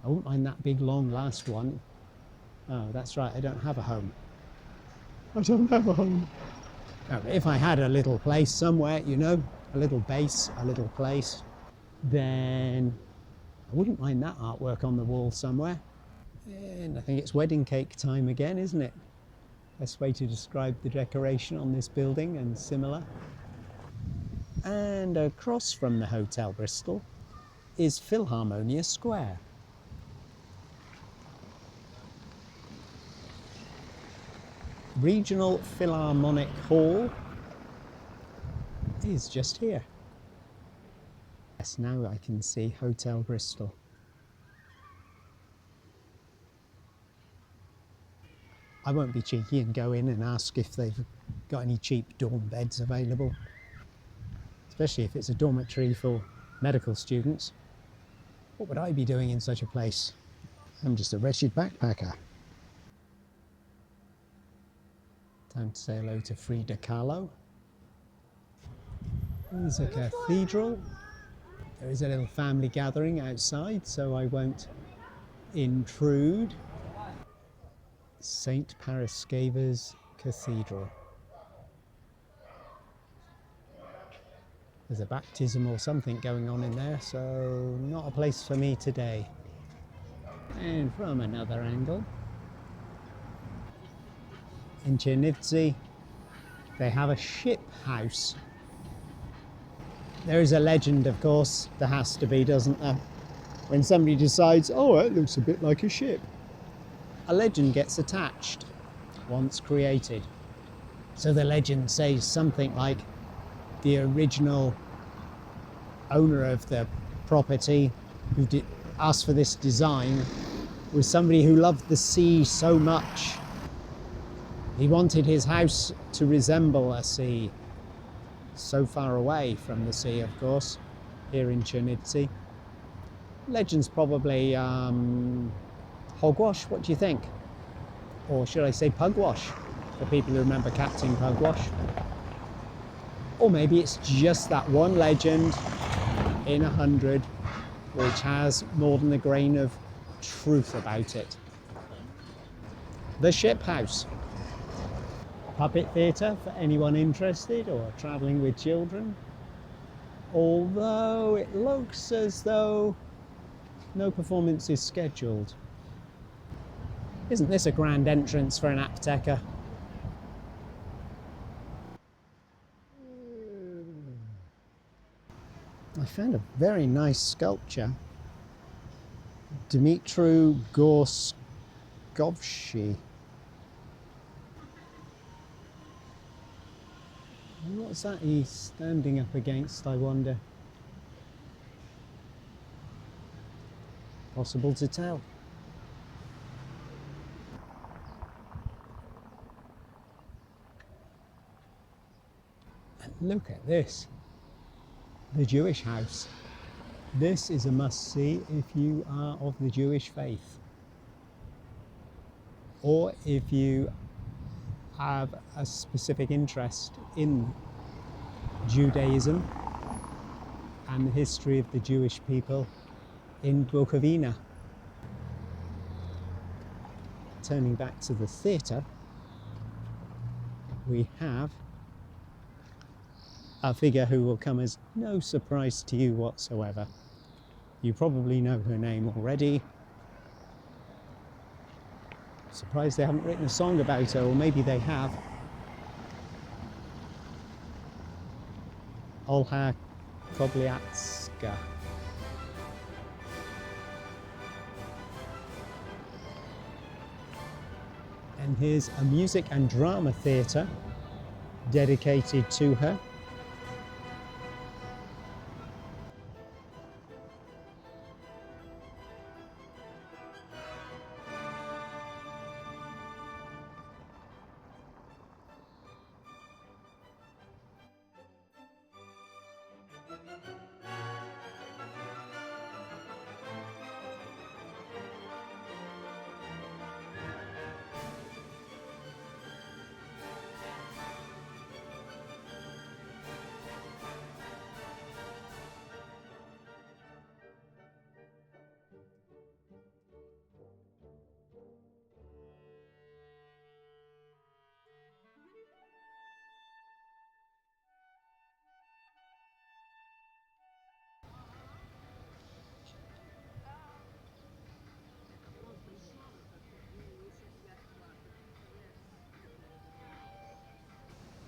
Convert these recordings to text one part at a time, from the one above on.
I wouldn't mind that big long last one. Oh, that's right, I don't have a home. I don't have a home. No, if I had a little place somewhere, you know, a little base, a little place, then I wouldn't mind that artwork on the wall somewhere. And I think it's wedding cake time again, isn't it? Best way to describe the decoration on this building and similar. And across from the Hotel Bristol is Philharmonia Square. Regional Philharmonic Hall is just here. Yes, now I can see Hotel Bristol. I won't be cheeky and go in and ask if they've got any cheap dorm beds available, especially if it's a dormitory for medical students. What would I be doing in such a place? I'm just a wretched backpacker. Time to say hello to Frida Kahlo. There's a cathedral. There is a little family gathering outside, so I won't intrude. St. Paraskeva's Cathedral. There's a baptism or something going on in there, so not a place for me today. And from another angle, in Chernivtsi, they have a ship house. There is a legend, of course, there has to be, doesn't there? When somebody decides, oh, it looks a bit like a ship. A legend gets attached once created. So the legend says something like the original owner of the property who asked for this design was somebody who loved the sea so much. He wanted his house to resemble a sea, so far away from the sea, of course, here in Chernivtsi. Legend's probably hogwash, what do you think? Or should I say pugwash, for people who remember Captain Pugwash? Or maybe it's just that one legend in 100 which has more than a grain of truth about it. The Ship House. Puppet theatre for anyone interested or travelling with children. Although it looks as though no performance is scheduled. Isn't this a grand entrance for an apteker? I found a very nice sculpture. Dumitru Gorskovsky. What's that he's standing up against, I wonder? Possible to tell. And look at this. The Jewish house. This is a must-see if you are of the Jewish faith. Or if you have a specific interest in Judaism and the history of the Jewish people in Bukovina. Turning back to the theatre, we have a figure who will come as no surprise to you whatsoever. You probably know her name already. Surprised they haven't written a song about her, or maybe they have. Olha Kobliatska. And here's a music and drama theatre dedicated to her.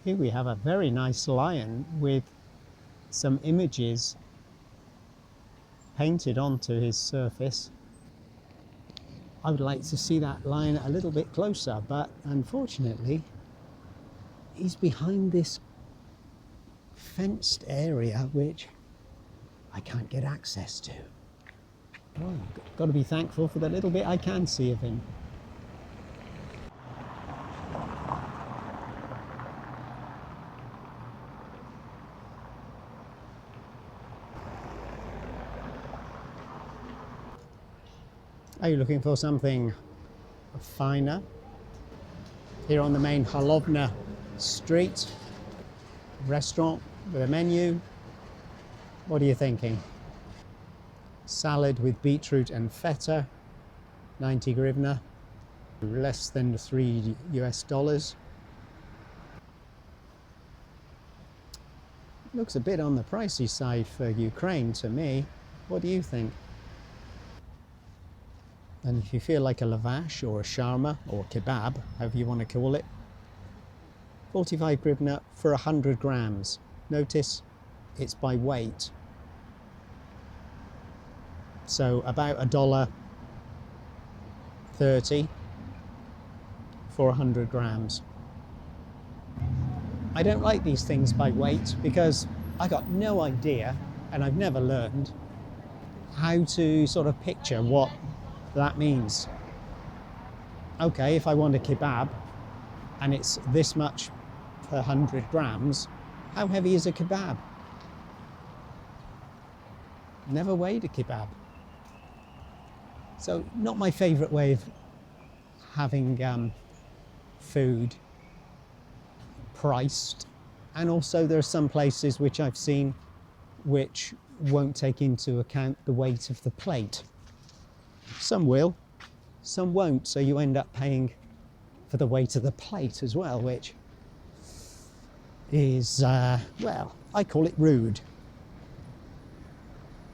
Here we have a very nice lion with some images painted onto his surface. I would like to see that lion a little bit closer, but unfortunately he's behind this fenced area which I can't get access to. Well, I've got to be thankful for the little bit I can see of him. Are you looking for something finer? Here on the main Halovna Street restaurant with a menu. What are you thinking? Salad with beetroot and feta, 90 hryvnia, less than $3 US. Looks a bit on the pricey side for Ukraine to me. What do you think? And if you feel like a lavash or a shawarma or kebab, however you want to call it, 45 hryvnia for 100 grams. Notice it's by weight. So about $1.30 for 100 grams. I don't like these things by weight because I got no idea, and I've never learned how to sort of picture what that means. Okay, if I want a kebab and it's this much per 100 grams, how heavy is a kebab? Never weighed a kebab. So not my favourite way of having food priced. And also there are some places which I've seen which won't take into account the weight of the plate. Some will, some won't, so you end up paying for the weight of the plate as well, which is, well, I call it rude.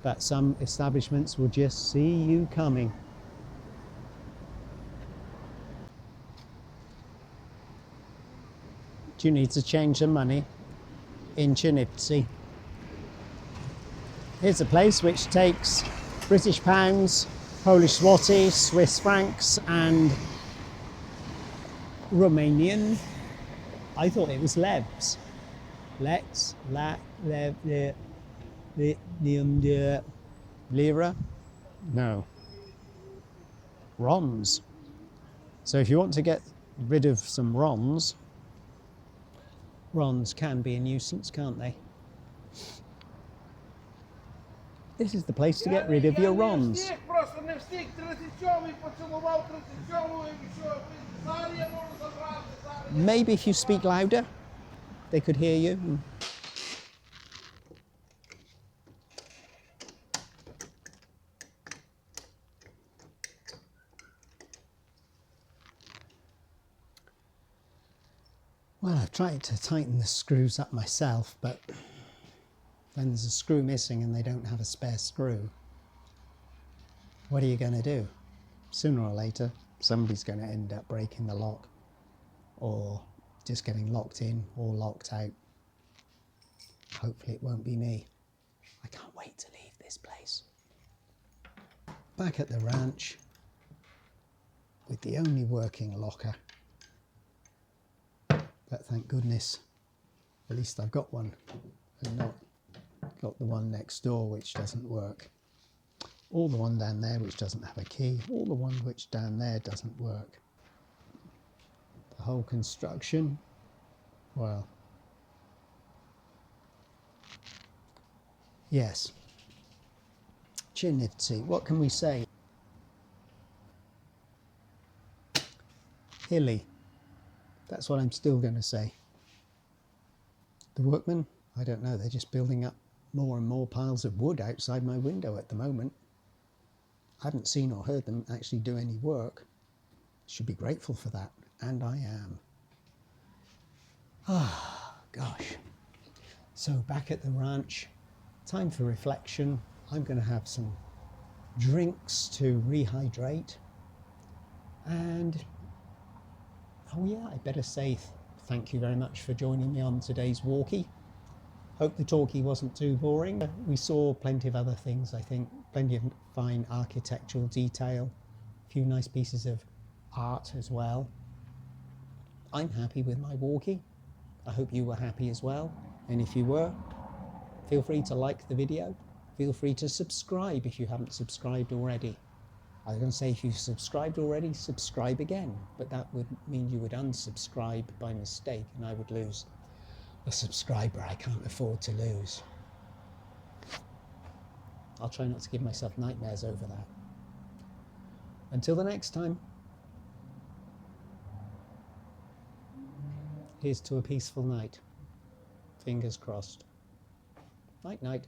But some establishments will just see you coming. Do you need to change the money? In Chernivtsi. Here's a place which takes British pounds, Polish zloty, Swiss francs and Romanian. I thought it was levs. Lex, la, lev, the lira? No. Rons. So if you want to get rid of some rons can be a nuisance, can't they? This is the place to get rid of your rons. Maybe if you speak louder, they could hear you. Well, I've tried to tighten the screws up myself, but then there's a screw missing and they don't have a spare screw. What are you going to do? Sooner or later, somebody's going to end up breaking the lock or just getting locked in or locked out. Hopefully it won't be me. I can't wait to leave this place. Back at the ranch with the only working locker. But thank goodness, at least I've got one and not got the one next door which doesn't work. Or the one down there which doesn't have a key, or the one which down there doesn't work. The whole construction, well, yes. Chernivtsi, what can we say? Hilly. That's what I'm still going to say. The workmen, I don't know, they're just building up more and more piles of wood outside my window at the moment. I haven't seen or heard them actually do any work. Should be grateful for that, and I am. Ah, gosh. So back at the ranch, time for reflection. I'm going to have some drinks to rehydrate. And oh yeah, I better say thank you very much for joining me on today's walkie. Hope the talkie wasn't too boring. We saw plenty of other things, I think. Plenty of fine architectural detail. A few nice pieces of art as well. I'm happy with my walkie. I hope you were happy as well. And if you were, feel free to like the video. Feel free to subscribe if you haven't subscribed already. I was going to say, if you've subscribed already, subscribe again. But that would mean you would unsubscribe by mistake and I would lose a subscriber I can't afford to lose. I'll try not to give myself nightmares over that. Until the next time, here's to a peaceful night. Fingers crossed. Night, night.